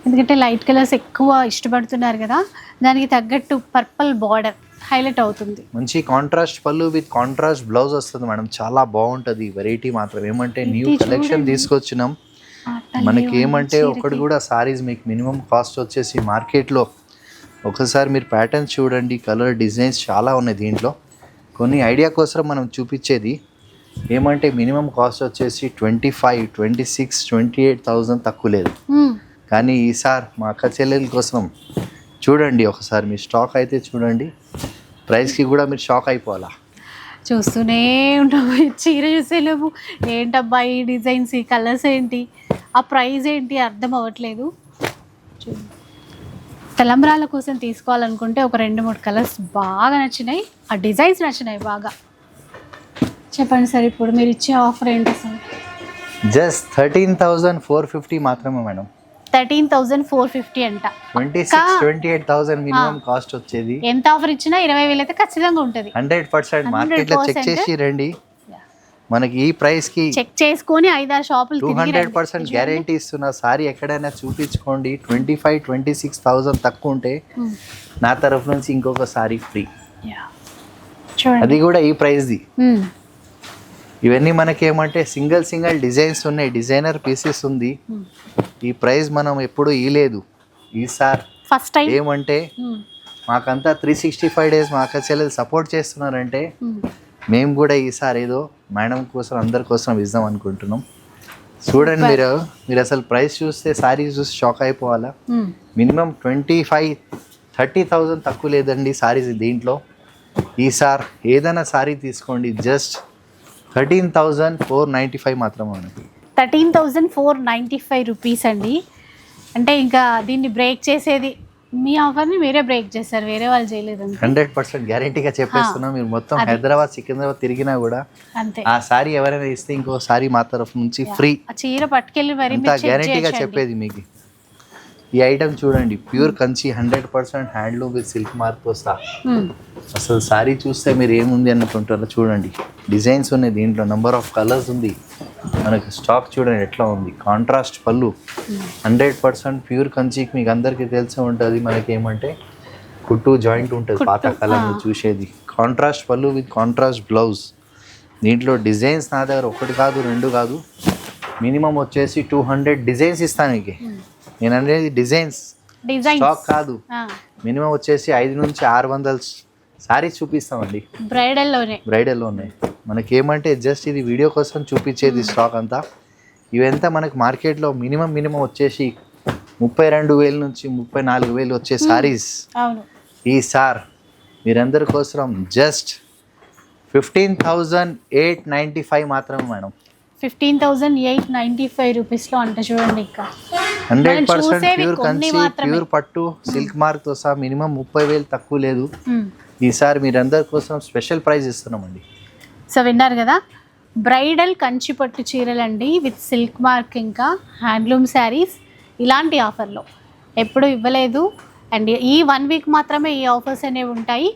ఎందుకంటే లైట్ కలర్స్ ఎక్కువ ఇష్టపడుతున్నారు కదా, దానికి తగ్గట్టు పర్పుల్ బార్డర్ హైలైట్ అవుతుంది. మంచి కాంట్రాస్ట్ పళ్ళు విత్ కాంట్రాస్ట్ బ్లౌజ్ వస్తుంది మేడం. చాలా బాగుంటుంది. వెరైటీ మాత్రం ఏమంటే న్యూ కలెక్షన్ తీసుకొచ్చినాం. మనకి ఏమంటే ఒకటి కూడా సారీస్ మీకు మినిమం కాస్ట్ వచ్చేసి మార్కెట్లో ఒకసారి మీరు ప్యాటర్న్స్ చూడండి, కలర్ డిజైన్స్ చాలా ఉన్నాయి దీంట్లో. కొన్ని ఐడియా కోసం మనం చూపించేది ఏమంటే మినిమం కాస్ట్ వచ్చేసి 25, 26, 28,000 తక్కువ లేదు. కానీ ఈసారి మా అక్క చెల్లెల కోసం చూడండి ఒకసారి, మీ స్టాక్ అయితే చూడండి, ప్రైస్కి కూడా మీరు షాక్ అయిపోవాలా. చూస్తూనే ఉంటాము, చీర చూసేలేము, ఏంటబ్బా ఈ డిజైన్స్, ఈ కలర్స్ ఏంటి, ఆ ప్రైస్ ఏంటి అర్థం అవ్వట్లేదు. తలంబ్రాల కోసం తీసుకోవాలనుకుంటే ఒక 2-3 కలర్స్ బాగా నచ్చినాయి, ఆ డిజైన్స్ నచ్చినాయి బాగా. చెప్పండి సార్, ఇప్పుడు మీరు ఇచ్చే ఆఫర్ ఏంటి సార్? జస్ట్ 13,450 మాత్రమే మేడం. 13,450 అంట. 26, 28,000 మినిమం కాస్ట్ వచ్చేది. ఎంత ఆఫర్ ఇచ్చినా 20,000 అయితే ఖచ్చితంగా ఉంటుంది. 100% మార్కెట్లో చెక్ చేసి రండి. మనకి ఈ ప్రైస్ కి చెక్ చేసుకొని 5-6 షాపులు 200% గ్యారెంటీ ఇస్తున్నా. సారీ ఎక్కడైనా చూపించుకోండి. 25, 26,000 తక్కువ ఉంటే నా తరఫు నుంచి ఇంకొక సారీ ఫ్రీ, అది కూడా ఈ ప్రైస్ది. ఇవన్నీ మనకేమంటే సింగిల్ డిజైన్స్ ఉన్నాయి, డిజైనర్ పీసెస్ ఉంది. ఈ ప్రైస్ మనం ఎప్పుడు ఇయలేదు. ఈసారి ఫస్ట్ టైం ఏమంటే మాకంతా 365 డేస్ మా అక్క చెల్లెలు సపోర్ట్ చేస్తున్నారంటే మేము కూడా ఈసారి ఏదో మేడం కోసం అందరి కోసం ఇద్దాం అనుకుంటున్నాం. చూడండి మీరు అసలు ప్రైస్ చూస్తే సారీ చూసి షాక్ అయిపోవాలా. మినిమం 25, 30,000 తక్కువ లేదండి సారీస్ దీంట్లో. ఈసారి ఏదైనా సారీ తీసుకోండి, జస్ట్ 13,495 మాత్రమే మనకి. 13,495 రూపీస్ అండి. అంటే ఇంకా దీన్ని బ్రేక్ చేసేది మీ ఆఫర్ని మీరే బ్రేక్ చేస్తారు, వేరే వాళ్ళు చేయలేదు. 100% గ్యారెంటీగా చెప్పేస్తున్నాం. మీరు మొత్తం హైదరాబాద్, సికింద్రాబాద్ తిరిగినా కూడా అంతే, ఆ సారీ ఎవరైనా ఇస్తే ఇంకో సారీ మా తరఫు నుంచి ఫ్రీ. చీర పట్టుకెళ్ళి మరి గ్యారెంటీగా చెప్పేది మీకు. ఈ ఐటమ్ చూడండి, pure Kanchi 100% handloom with silk మార్క్తో సహా. అసలు సారీ చూస్తే మీరు ఏముంది అనుకుంటారో చూడండి, డిజైన్స్ ఉన్నాయి దీంట్లో, నెంబర్ ఆఫ్ కలర్స్ ఉంది. మనకి స్టాక్ చూడండి ఎట్లా ఉంది. కాంట్రాస్ట్ పళ్ళు 100% ప్యూర్ కంచికి మీకు అందరికీ తెలిసి ఉంటుంది. మనకి ఏమంటే కుట్టు జాయింట్ ఉంటుంది, పాత కాలంలో చూసేది. కాంట్రాస్ట్ పళ్ళు విత్ కాంట్రాస్ట్ బ్లౌజ్. దీంట్లో డిజైన్స్ నా దగ్గర 1 కాదు 2 కాదు, మినిమం వచ్చేసి 200 డిజైన్స్ ఇస్తాను మీకు. నేను అనేది డిజైన్స్ స్టాక్ కాదు. మినిమం వచ్చేసి 5 నుంచి 600 సారీస్ చూపిస్తామండి. బ్రైడల్లో ఉన్నాయి. మనకి ఏమంటే జస్ట్ ఇది వీడియో కోసం చూపించేది స్టాక్ అంతా. ఇవంతా మనకి మార్కెట్లో మినిమం వచ్చేసి 32,000 నుంచి 34,000 వచ్చే సారీస్. ఈ సార్ మీరందరి కోసం జస్ట్ 15,895 మాత్రమే మేడం. 15,895 రూపీస్లో అంటే చూడండి, ఇంకా 100% ప్యూర్ కంచి, ప్యూర్ పట్టు, సిల్క్ మార్క్ తో సహా మినిమం 30,000 తక్కువ లేదు. ఈసారి మీరందరి కోసం స్పెషల్ ప్రైజ్ ఇస్తున్నామండి. సో విన్నారు కదా, బ్రైడల్ కంచి పట్టు చీరలండి విత్ సిల్క్ మార్క్, ఇంకా హ్యాండ్లూమ్ శారీస్ ఇలాంటి ఆఫర్లో ఎప్పుడు ఇవ్వలేదు. అండ్ ఈ 1 వీక్ మాత్రమే ఈ ఆఫర్స్ అనేవి ఉంటాయి.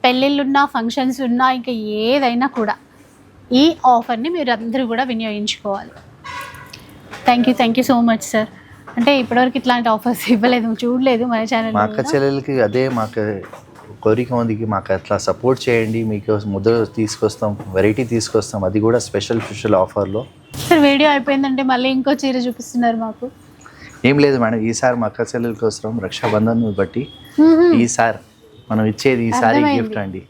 పెళ్ళిళ్ళున్నా, ఫంక్షన్స్ ఉన్నా, ఇంకా ఏదైనా కూడా ఈ ఆఫర్ని మీరు అందరూ కూడా వినియోగించుకోవాలి. Thank you so much sir. అంటే ఇప్పటివరకు ఇట్లాంటి ఆఫర్స్ ఇవ్వలేదు, చూడలేదు మన ఛానల్. మా అక్క చెల్లెలకి అదే మాకు కోరిక ఉంది, మాకు అట్లా సపోర్ట్ చేయండి. మీకు ముద్ర తీసుకొస్తాం, వెరైటీ తీసుకొస్తాం, అది కూడా స్పెషల్ ఆఫర్లో. సార్ వీడియో అయిపోయిందంటే మళ్ళీ ఇంకో చీర చూపిస్తున్నారు మాకు. ఏం లేదు మేడం, ఈసారి మా అక్క చెల్లెల కోసం రక్షాబంధన్ బట్టి ఈసారి మనం ఇచ్చేది ఈసారి గిఫ్ట్ అండి.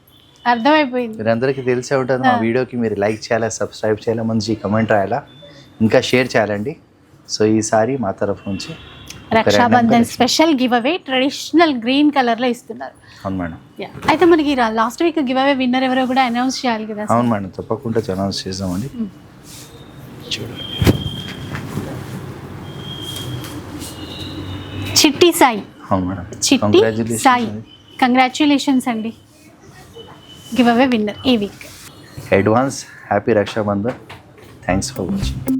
అర్థమైపోయింది. మీరందరికీ తెలిసే ఉంటుంది. మా వీడియోకి మీరు లైక్ చేయాలి, సబ్స్క్రైబ్ చేయాలి, మంచి కమెంట్ రాయాలా, ఇంకా షేర్ చేయాలండి. సో ఈసారి మా తరఫు నుంచి Rakshabandhan special give away traditional green కలర్లో ఇస్తున్నారు. అవును మేడం. అయితే మనకి last week give away winner ఎవరో కూడా అనౌన్స్ చేయాలి కదా? అవును మేడం, తప్పకుండా అనౌన్స్ చేద్దామండి. చూడండి, చిట్టి సాయి. అవును మేడం, చిట్టి సాయి, కంగ్రాచ్యులేషన్స్ అండి, గివ్ అవే విన్నర్ ఈ week. Advance happy Rakshabandhan. Thanks for watching.